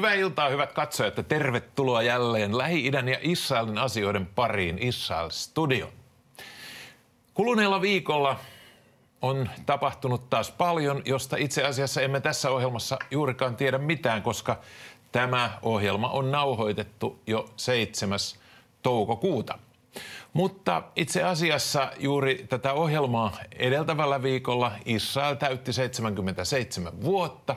Hyvää iltaa, hyvät katsojat, ja tervetuloa jälleen Lähi-idän ja Israelin asioiden pariin, Israel-studio. Kuluneella viikolla on tapahtunut taas paljon, josta itse asiassa emme tässä ohjelmassa juurikaan tiedä mitään, koska tämä ohjelma on nauhoitettu jo 7. toukokuuta. Mutta itse asiassa juuri tätä ohjelmaa edeltävällä viikolla Israel täytti 77 vuotta.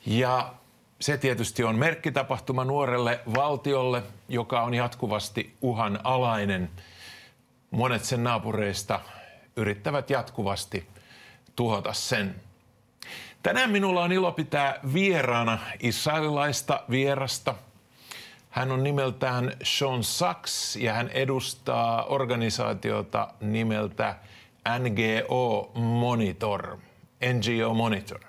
Ja se tietysti on merkkitapahtuma nuorelle valtiolle, joka on jatkuvasti uhanalainen. Monet sen naapureista yrittävät jatkuvasti tuhota sen. Tänään minulla on ilo pitää vieraana israelilaista vierasta. Hän on nimeltään Shaun Sacks ja hän edustaa organisaatiota nimeltä NGO Monitor. NGO Monitor.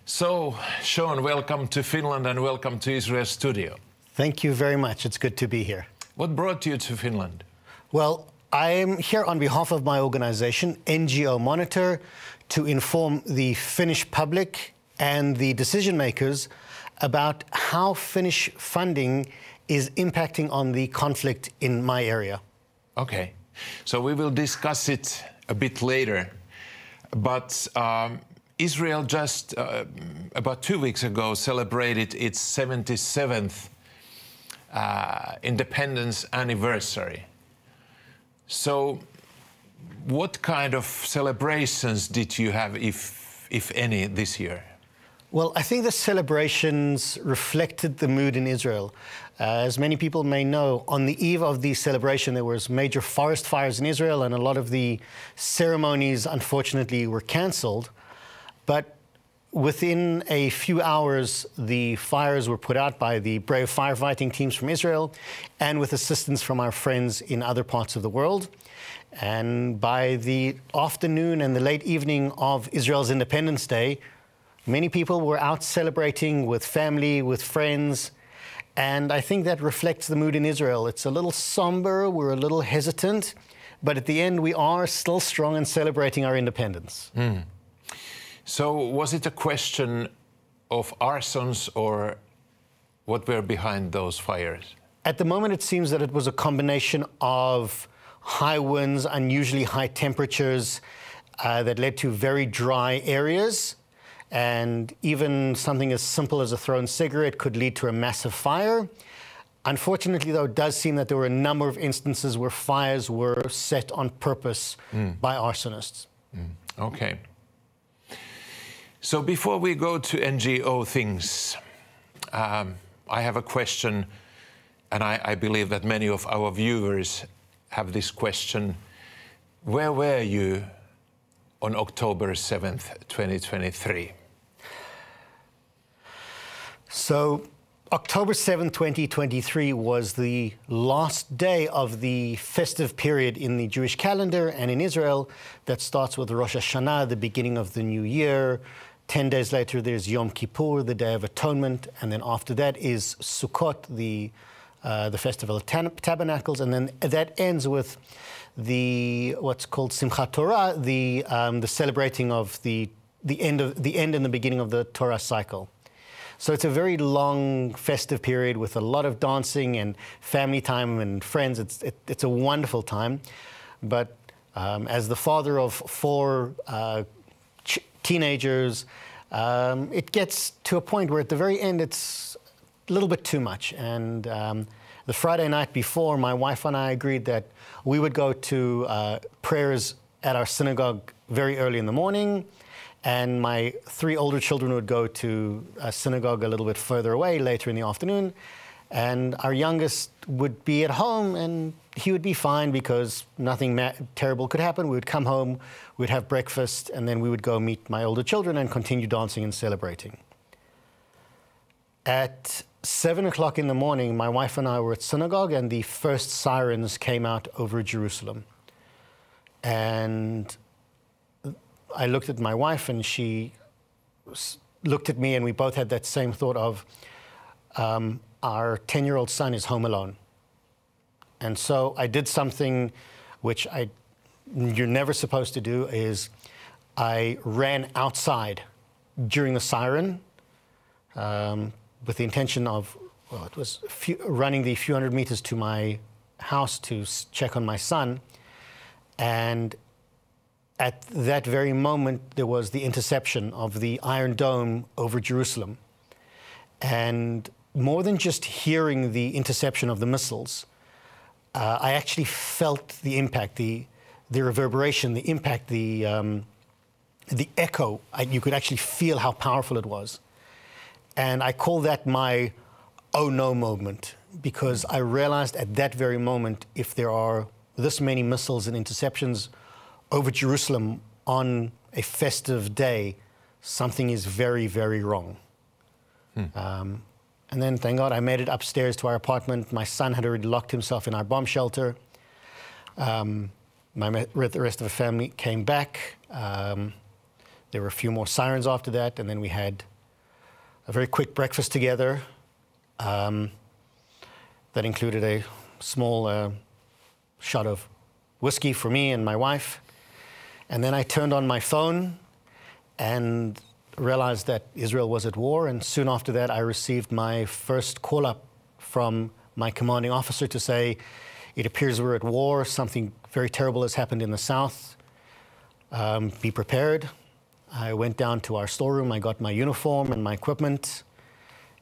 So, Shaun, welcome to Finland and welcome to Israel-studio. Thank you very much. It's good to be here. What brought you to Finland? Well, I am here on behalf of my organization, NGO Monitor, to inform the Finnish public and the decision makers about how Finnish funding is impacting on the conflict in my area. Okay, so we will discuss it a bit later. But Israel just about 2 weeks ago celebrated its 77th independence anniversary. So what kind of celebrations did you have, if any, this year? Well, I think the celebrations reflected the mood in Israel. As many people may know, on the eve of the celebration, there was major forest fires in Israel, and a lot of the ceremonies, unfortunately, were cancelled. But within a few hours, the fires were put out by the brave firefighting teams from Israel and with assistance from our friends in other parts of the world. And by the afternoon and the late evening of Israel's Independence Day, many people were out celebrating with family, with friends, and I think that reflects the mood in Israel. It's a little somber, we're a little hesitant, but at the end we are still strong and celebrating our independence. Mm. So was it a question of arsons or what were behind those fires? At the moment it seems that it was a combination of high winds, unusually high temperatures that led to very dry areas. And even something as simple as a thrown cigarette could lead to a massive fire. Unfortunately, though, it does seem that there were a number of instances where fires were set on purpose by arsonists. Okay. So before we go to NGO things, I have a question, and I believe that many of our viewers have this question. Where were you on October 7th, 2023? So October 7th, 2023 was the last day of the festive period in the Jewish calendar and in Israel that starts with Rosh Hashanah, the beginning of the new year. 10 days later, there's Yom Kippur, the Day of Atonement, and then after that is Sukkot, the Festival of Tabernacles, and then that ends with what's called Simchat Torah, the celebrating of the end and the beginning of the Torah cycle. So it's a very long festive period with a lot of dancing and family time and friends. It's a wonderful time, but as the father of 4 teenagers, it gets to a point where at the very end it's a little bit too much. And the Friday night before, my wife and I agreed that we would go to prayers at our synagogue very early in the morning, and my 3 older children would go to a synagogue a little bit further away later in the afternoon, and our youngest would be at home, and he would be fine because nothing terrible could happen. We would come home, we'd have breakfast, and then we would go meet my older children and continue dancing and celebrating. At 7 o'clock in the morning, my wife and I were at synagogue, and the first sirens came out over Jerusalem. And I looked at my wife, and she looked at me, and we both had that same thought of our 10-year-old son is home alone. And so I did something which you're never supposed to do, is I ran outside during the siren with the intention of, well, it was running the few hundred meters to my house to check on my son. And at that very moment, there was the interception of the Iron Dome over Jerusalem. And more than just hearing the interception of the missiles, I actually felt the impact, the reverberation, the impact, the echo. You could actually feel how powerful it was. And I call that my oh no moment, because I realized at that very moment, if there are this many missiles and interceptions over Jerusalem on a festive day, something is very, very wrong. And then, thank God, I made it upstairs to our apartment. My son had already locked himself in our bomb shelter. The rest of the family came back. There were a few more sirens after that, and then we had a very quick breakfast together that included a small shot of whiskey for me and my wife. And then I turned on my phone and realized that Israel was at war, and soon after that I received my first call-up from my commanding officer to say, it appears we're at war, something very terrible has happened in the south, be prepared. I went down to our storeroom, I got my uniform and my equipment,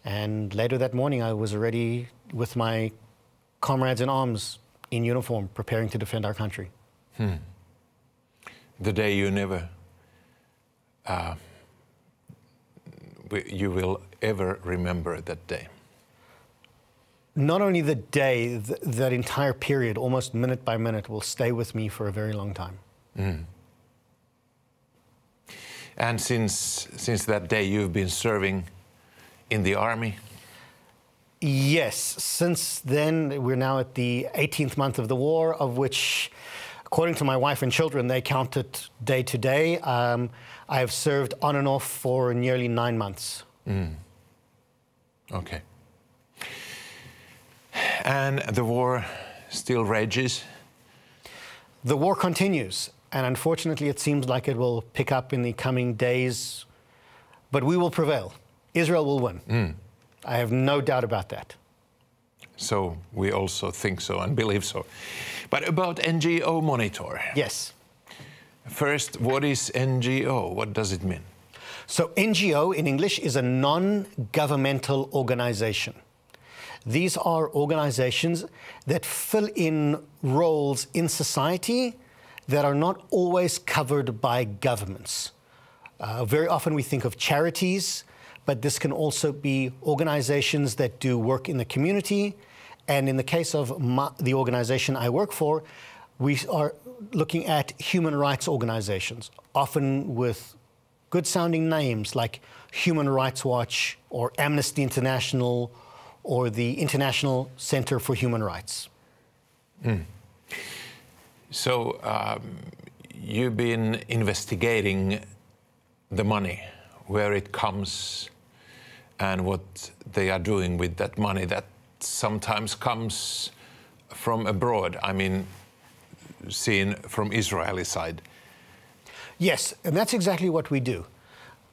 and later that morning I was already with my comrades in arms in uniform, preparing to defend our country. The day you never you will ever remember that day. Not only the day, that entire period, almost minute by minute, will stay with me for a very long time. And since that day, you've been serving in the army? Yes. Since then, we're now at the 18th month of the war, of which, according to my wife and children, they count it day to day. I have served on and off for nearly 9 months. Okay. And the war still rages? The war continues, and unfortunately it seems like it will pick up in the coming days, but we will prevail. Israel will win. I have no doubt about that. So we also think so and believe so. But about NGO Monitor. Yes. First, what is NGO? What does it mean? So NGO in English is a non-governmental organization. These are organizations that fill in roles in society that are not always covered by governments. Very often we think of charities, but this can also be organizations that do work in the community. And in the case of the organization I work for, we are looking at human rights organizations, often with good-sounding names like Human Rights Watch or Amnesty International or the International Center for Human Rights. So you've been investigating the money, where it comes and what they are doing with that money that sometimes comes from abroad. I mean, seen from Israeli side. Yes, and that's exactly what we do.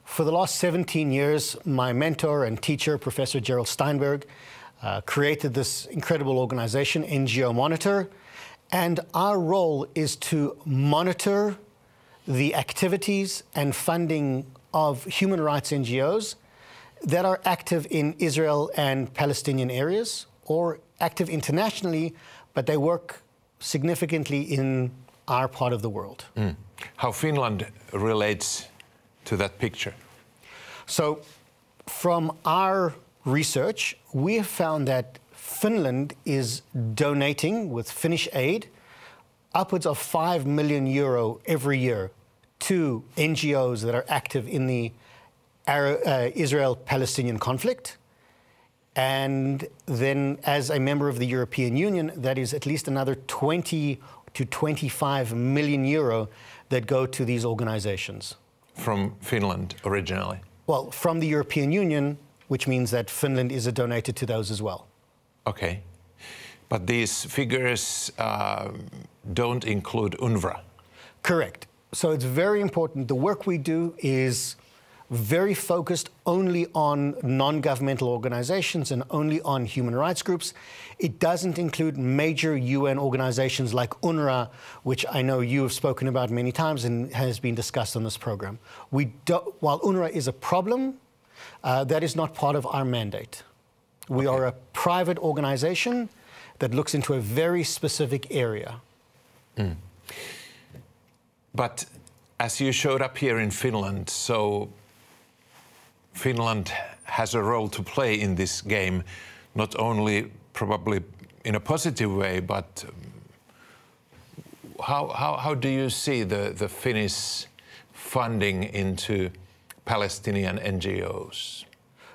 For the last 17 years, my mentor and teacher, Professor Gerald Steinberg, created this incredible organization, NGO Monitor, and our role is to monitor the activities and funding of human rights NGOs that are active in Israel and Palestinian areas, or active internationally, but they work significantly in our part of the world. How Finland relates to that picture? So from our research, we have found that Finland is donating, with Finnish aid, upwards of €5 million every year to NGOs that are active in the Israel-Palestinian conflict. And then as a member of the European Union, that is at least another 20 to 25 million euro that go to these organizations. From Finland originally? Well, from the European Union, which means that Finland is a donator to those as well. Okay. But these figures don't include UNRWA? Correct. So it's very important. The work we do is very focused only on non-governmental organizations and only on human rights groups. It doesn't include major UN organizations like UNRWA, which I know you have spoken about many times and has been discussed on this program. While UNRWA is a problem, that is not part of our mandate. We are a private organization that looks into a very specific area. Mm. But as you showed up here in Finland, so Finland has a role to play in this game, not only probably in a positive way, but how do you see the Finnish funding into Palestinian NGOs?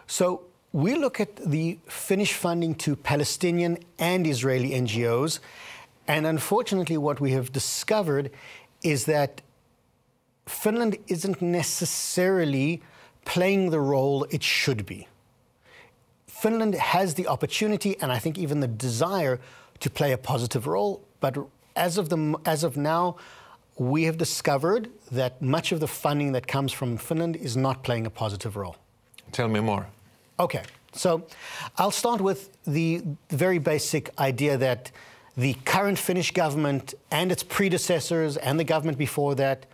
So we look at the Finnish funding to Palestinian and Israeli NGOs, and unfortunately what we have discovered is that Finland isn't necessarily playing the role it should be. Finland has the opportunity and I think even the desire to play a positive role, but as of now, we have discovered that much of the funding that comes from Finland is not playing a positive role. Tell me more. Okay, so I'll start with the very basic idea that the current Finnish government and its predecessors and the government before that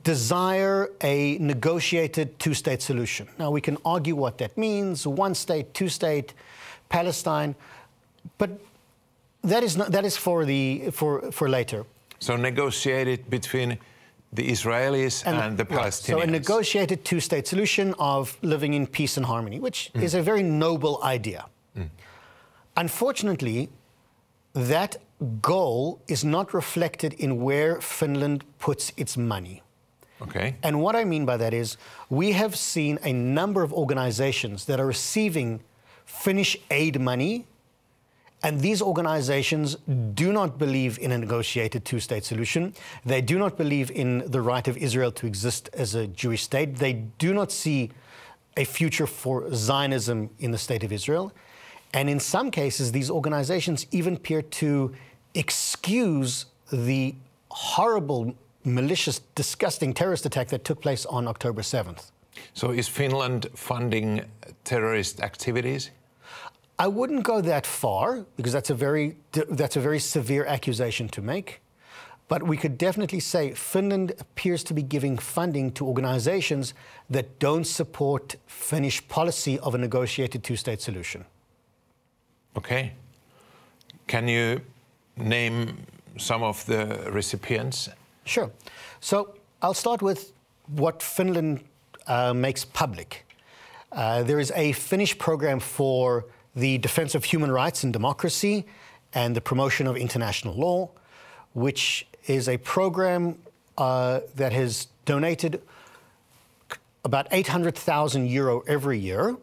desire a negotiated two-state solution. Now, we can argue what that means, one state, two-state, Palestine, but that is for later. So negotiated between the Israelis and the Palestinians. So a negotiated two-state solution of living in peace and harmony, which is a very noble idea. Mm. Unfortunately, that goal is not reflected in where Finland puts its money. Okay. And what I mean by that is we have seen a number of organizations that are receiving Finnish aid money, and these organizations do not believe in a negotiated two-state solution. They do not believe in the right of Israel to exist as a Jewish state. They do not see a future for Zionism in the state of Israel. And in some cases, these organizations even appear to excuse the horrible, malicious, disgusting terrorist attack that took place on October 7th. So is Finland funding terrorist activities? I wouldn't go that far, because that's a very severe accusation to make. But we could definitely say Finland appears to be giving funding to organizations that don't support Finnish policy of a negotiated two-state solution. Okay. Can you name some of the recipients? Sure. So I'll start with what Finland makes public. There is a Finnish program for the defense of human rights and democracy and the promotion of international law, which is a program that has donated about 800,000 euro every year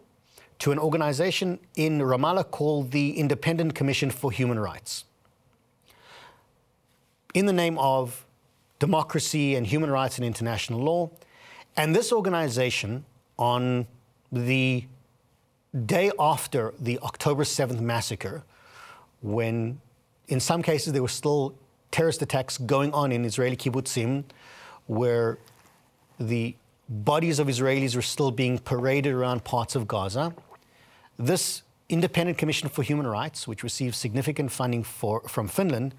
to an organization in Ramallah called the Independent Commission for Human Rights, in the name of democracy and human rights and international law. And this organization, on the day after the October 7th massacre, when in some cases there were still terrorist attacks going on in Israeli kibbutzim, where the bodies of Israelis were still being paraded around parts of Gaza, this Independent Commission for Human Rights, which received significant funding from Finland,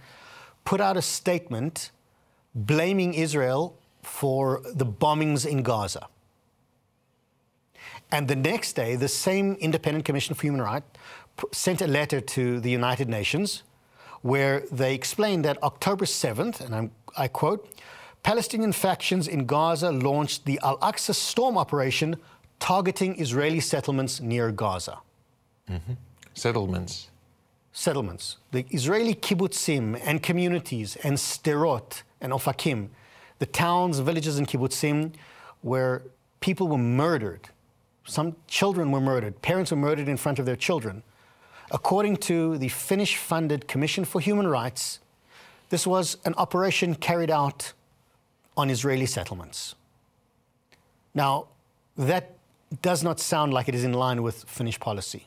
put out a statement blaming Israel for the bombings in Gaza. And the next day, the same Independent Commission for Human Rights sent a letter to the United Nations where they explained that October 7th, and I quote, Palestinian factions in Gaza launched the Al-Aqsa storm operation targeting Israeli settlements near Gaza. Mm-hmm. Settlements. Settlements. The Israeli kibbutzim and communities and Sderot and Ofakim, the towns, villages and kibbutzim where people were murdered. Some children were murdered. Parents were murdered in front of their children. According to the Finnish-funded Commission for Human Rights, this was an operation carried out on Israeli settlements. Now, that does not sound like it is in line with Finnish policy.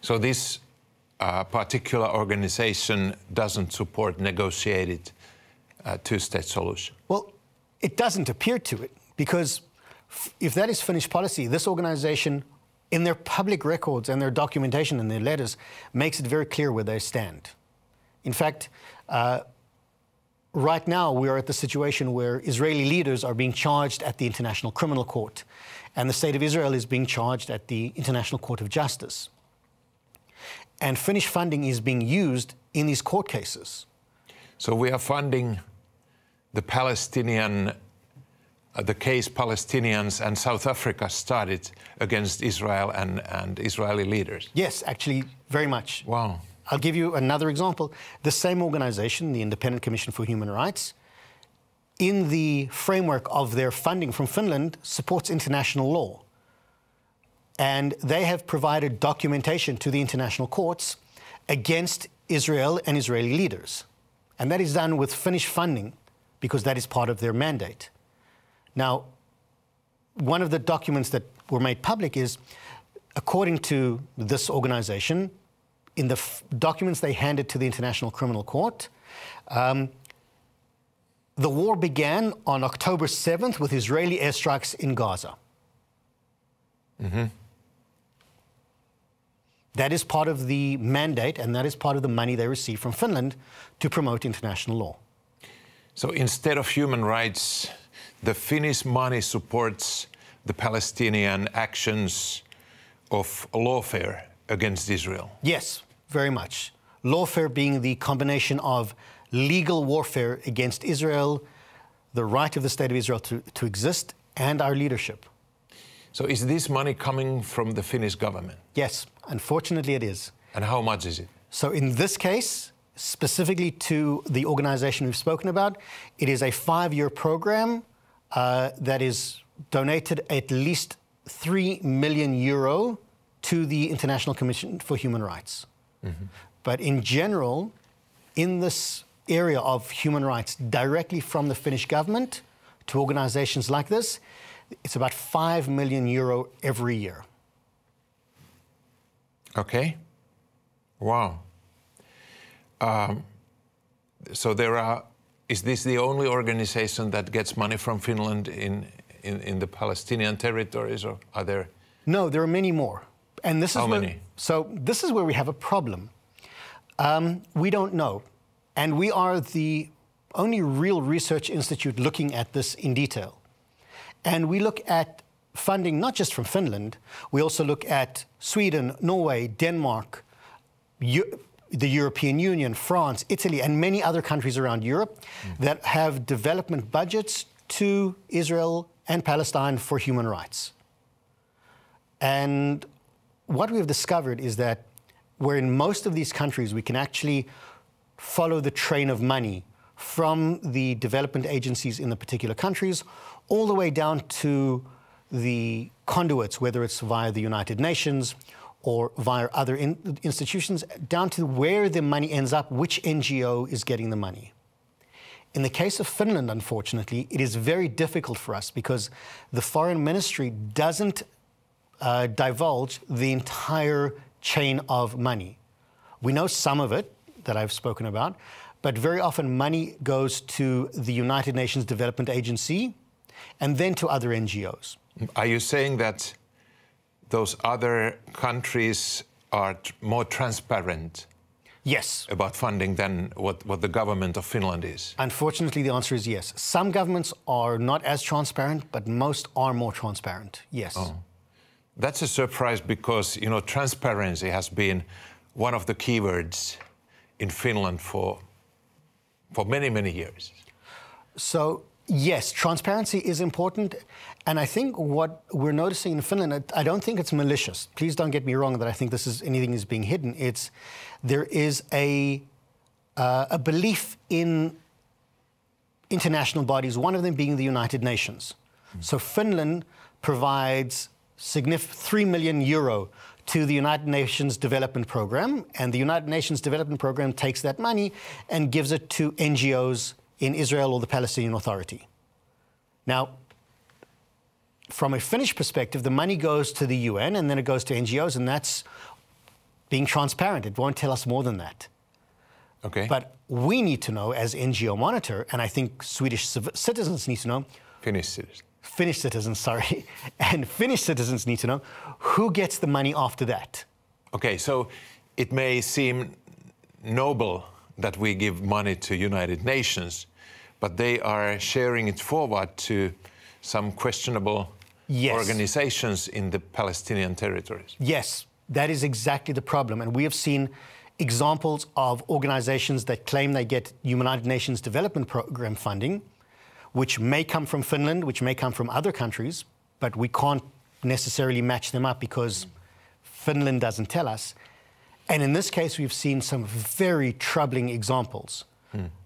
So this particular organization doesn't support negotiated two-state solution? Well, it doesn't appear to it, because if that is Finnish policy, this organization, in their public records and their documentation and their letters, makes it very clear where they stand. In fact, right now we are at the situation where Israeli leaders are being charged at the International Criminal Court, and the State of Israel is being charged at the International Court of Justice. And Finnish funding is being used in these court cases. So we are funding the Palestinian, the case Palestinians and South Africa started against Israel and Israeli leaders. Yes, actually, very much. Wow. I'll give you another example. The same organization, the Independent Commission for Human Rights, in the framework of their funding from Finland, supports international law. And they have provided documentation to the international courts against Israel and Israeli leaders. And that is done with Finnish funding because that is part of their mandate. Now, one of the documents that were made public is, according to this organization, in the documents they handed to the International Criminal Court, the war began on October 7th with Israeli airstrikes in Gaza. Mm-hmm. That is part of the mandate, and that is part of the money they receive from Finland to promote international law. So instead of human rights, the Finnish money supports the Palestinian actions of lawfare against Israel. Yes, very much. Lawfare being the combination of legal warfare against Israel, the right of the State of Israel to exist, and our leadership. So is this money coming from the Finnish government? Yes, unfortunately it is. And how much is it? So in this case, specifically to the organization we've spoken about, it is a 5-year program that is donated at least €3 million to the International Commission for Human Rights. Mm-hmm. But in general, in this area of human rights, directly from the Finnish government to organizations like this, it's about €5 million every year. Okay. Wow. So is this the only organization that gets money from Finland in the Palestinian territories, or are there? No, there are many more. And this is How many? So this is where we have a problem. We don't know. And we are the only real research institute looking at this in detail. And we look at funding not just from Finland, we also look at Sweden, Norway, Denmark, the European Union, France, Italy, and many other countries around Europe that have development budgets to Israel and Palestine for human rights. And what we have discovered is that where in most of these countries we can actually follow the train of money from the development agencies in the particular countries all the way down to the conduits, whether it's via the United Nations or via other institutions, down to where the money ends up, which NGO is getting the money. In the case of Finland, unfortunately, it is very difficult for us because the foreign ministry doesn't divulge the entire chain of money. We know some of it that I've spoken about, but very often money goes to the United Nations Development Agency and then to other NGOs. Are you saying that those other countries are more transparent? Yes. About funding than what the government of Finland is? Unfortunately, the answer is yes. Some governments are not as transparent, but most are more transparent, yes. Oh. That's a surprise because, you know, transparency has been one of the keywords in Finland for many, many years. So, yes, transparency is important. And I think what we're noticing in Finland, I don't think it's malicious. Please don't get me wrong that I think anything is being hidden. There is a belief in international bodies, one of them being the United Nations. So Finland provides €3 million to the United Nations Development Program, and the United Nations Development Program takes that money and gives it to NGOs in Israel or the Palestinian Authority. Now, from a Finnish perspective, the money goes to the UN and then it goes to NGOs, and that's being transparent. It won't tell us more than that. Okay. But we need to know as NGO Monitor, and I think Swedish citizens need to know. Finnish citizens. Finnish citizens, sorry, and Finnish citizens need to know who gets the money after that. Okay, so it may seem noble that we give money to United Nations, but they are sharing it forward to some questionable organizations in the Palestinian territories. Yes, that is exactly the problem. And we have seen examples of organizations that claim they get United Nations Development Program funding, which may come from Finland, which may come from other countries, but we can't necessarily match them up because Finland doesn't tell us. And in this case, we've seen some very troubling examples.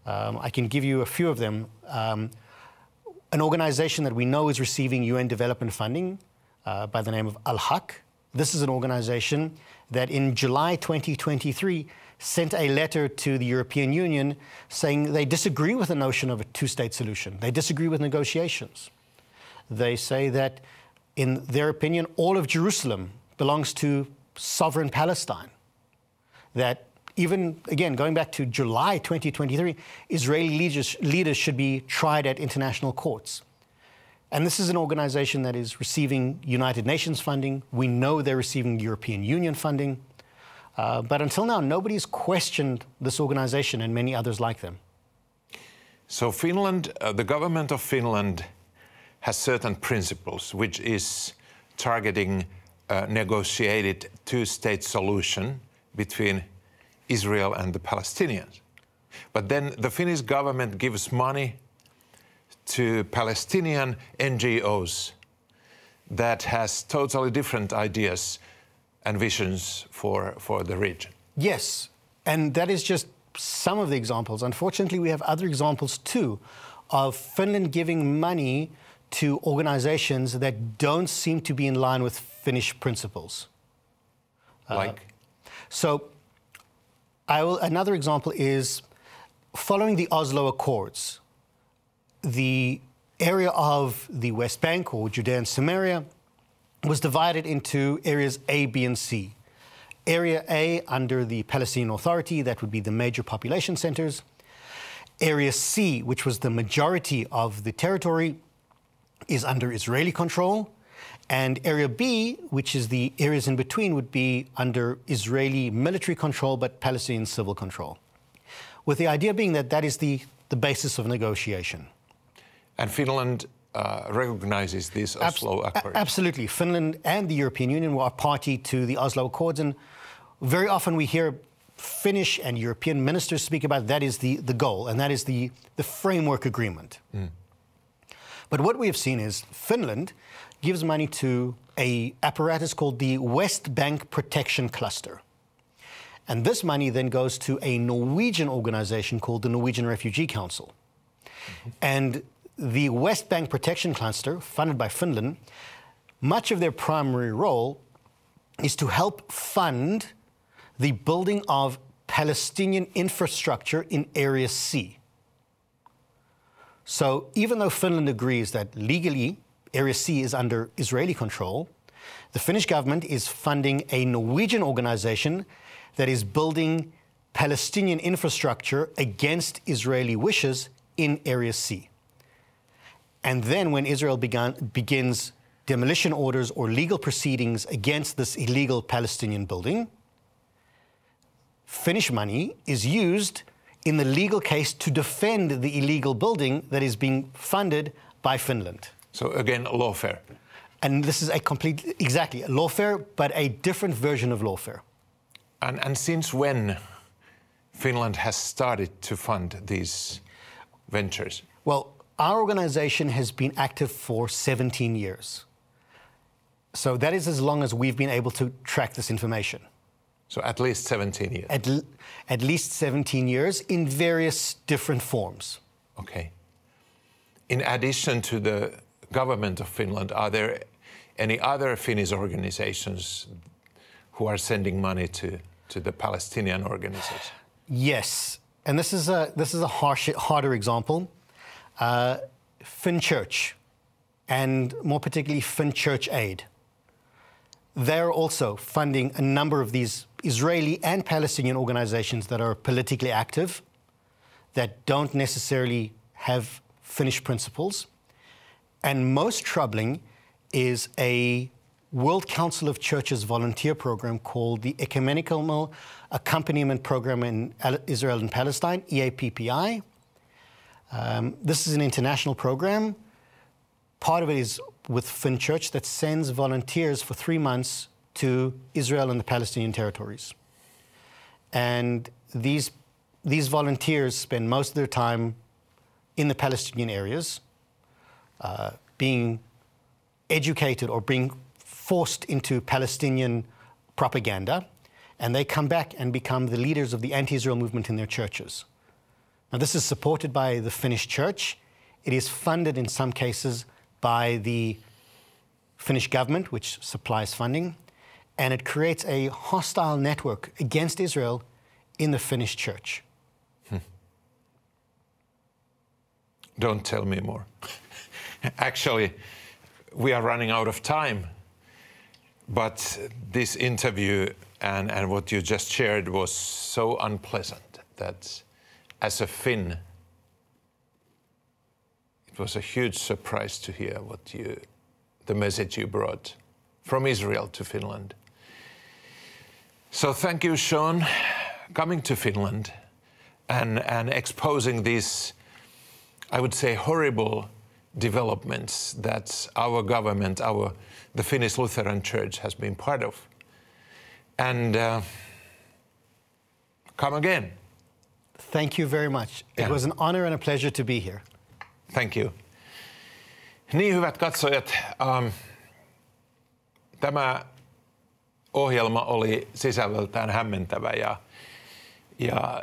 I can give you a few of them. An organization that we know is receiving UN development funding by the name of Al-Haq. This is an organization that in July 2023 sent a letter to the European Union saying they disagree with the notion of a two-state solution. They disagree with negotiations. They say that, in their opinion, all of Jerusalem belongs to sovereign Palestine. That even, again, going back to July 2023, Israeli leaders should be tried at international courts. And this is an organization that is receiving United Nations funding. We know they're receiving European Union funding. But until now, nobody's questioned this organization and many others like them. So Finland, the government of Finland has certain principles, which is targeting a negotiated two-state solution between Israel and the Palestinians. But then the Finnish government gives money to Palestinian NGOs that has totally different ideas and visions for the region. Yes, and that is just some of the examples. Unfortunately, we have other examples too of Finland giving money to organizations that don't seem to be in line with Finnish principles. Another example is following the Oslo Accords, the area of the West Bank, or Judea and Samaria, was divided into areas A, B, and C. Area A under the Palestinian Authority, that would be the major population centers. Area C, which was the majority of the territory, is under Israeli control. And Area B, which is the areas in between, would be under Israeli military control but Palestinian civil control. With the idea being that that is the basis of negotiation. And Finland recognizes these Oslo Accords? Absolutely. Finland and the European Union were a party to the Oslo Accords, and very often we hear Finnish and European ministers speak about that is the goal, and that is the framework agreement. But what we have seen is Finland gives money to an apparatus called the West Bank Protection Cluster. And this money then goes to a Norwegian organization called the Norwegian Refugee Council. And the West Bank Protection Cluster, funded by Finland, much of their primary role is to help fund the building of Palestinian infrastructure in Area C. So even though Finland agrees that legally Area C is under Israeli control, the Finnish government is funding a Norwegian organization that is building Palestinian infrastructure against Israeli wishes in Area C. And then when Israel begins demolition orders or legal proceedings against this illegal Palestinian building, Finnish money is used in the legal case to defend the illegal building that is being funded by Finland. So again, lawfare. And this is exactly, lawfare, but a different version of lawfare. And since when Finland has started to fund these ventures? Well, our organization has been active for 17 years. So that is as long as we've been able to track this information. So at least 17 years? At least 17 years in various different forms. Okay. In addition to the government of Finland, are there any other Finnish organizations who are sending money to the Palestinian organization? Yes, and this is a harder example. FinChurch, and more particularly FinChurch Aid. They're also funding a number of these Israeli and Palestinian organizations that are politically active, that don't necessarily have Finnish principles. And most troubling is a World Council of Churches volunteer program called the Ecumenical Accompaniment Program in Israel and Palestine, EAPPI. This is an international program. Part of it is with Finn Church that sends volunteers for 3 months to Israel and the Palestinian territories. And these volunteers spend most of their time in the Palestinian areas, being educated or being forced into Palestinian propaganda, and they come back and become the leaders of the anti-Israel movement in their churches. Now, this is supported by the Finnish church. It is funded in some cases by the Finnish government, which supplies funding, and it creates a hostile network against Israel in the Finnish church. Don't tell me more. Actually, we are running out of time, but this interview and what you just shared was so unpleasant that as a Finn, it was a huge surprise to hear the message you brought from Israel to Finland. So thank you, Shaun, coming to Finland and exposing these, I would say, horrible developments that our government, the Finnish Lutheran Church has been part of. And come again. Thank you very much. It was an honor and a pleasure to be here. Thank you. Niin, hyvät katsojat, tämä ohjelma oli sisällöltään hämmentävä ja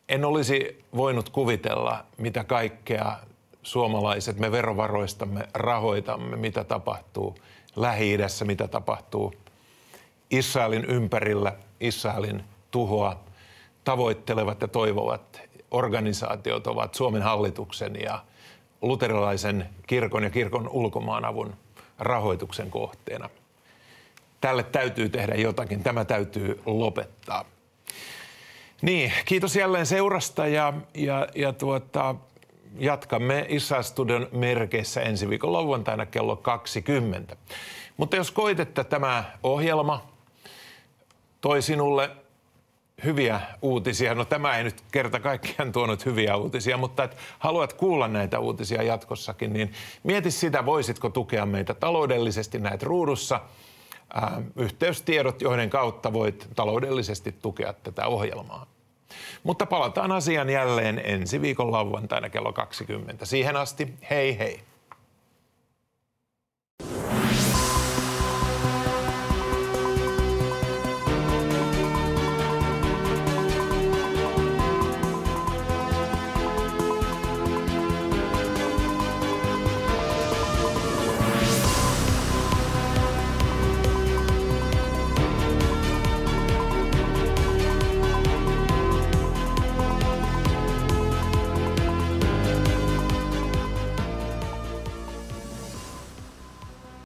en olisi voinut kuvitella, mitä kaikkea suomalaiset me verovaroistamme rahoitamme, mitä tapahtuu Lähi-idässä, mitä tapahtuu Israelin ympärillä, Israelin tuhoa tavoittelevat ja toivovat organisaatiot ovat Suomen hallituksen ja luterilaisen kirkon ja kirkon ulkomaanavun rahoituksen kohteena. Tälle täytyy tehdä jotakin, tämä täytyy lopettaa. Niin, kiitos jälleen seurasta ja jatkamme Israel-studion merkeissä ensi viikon lauantaina kello 20. Mutta jos koit, että tämä ohjelma toi sinulle hyviä uutisia, no tämä ei nyt kerta kaikkiaan tuonut hyviä uutisia, mutta että haluat kuulla näitä uutisia jatkossakin, niin mieti sitä, voisitko tukea meitä taloudellisesti, näet ruudussa yhteystiedot, joiden kautta voit taloudellisesti tukea tätä ohjelmaa. Mutta palataan asiaan jälleen ensi viikon lauantaina kello 20. Siihen asti, hei hei!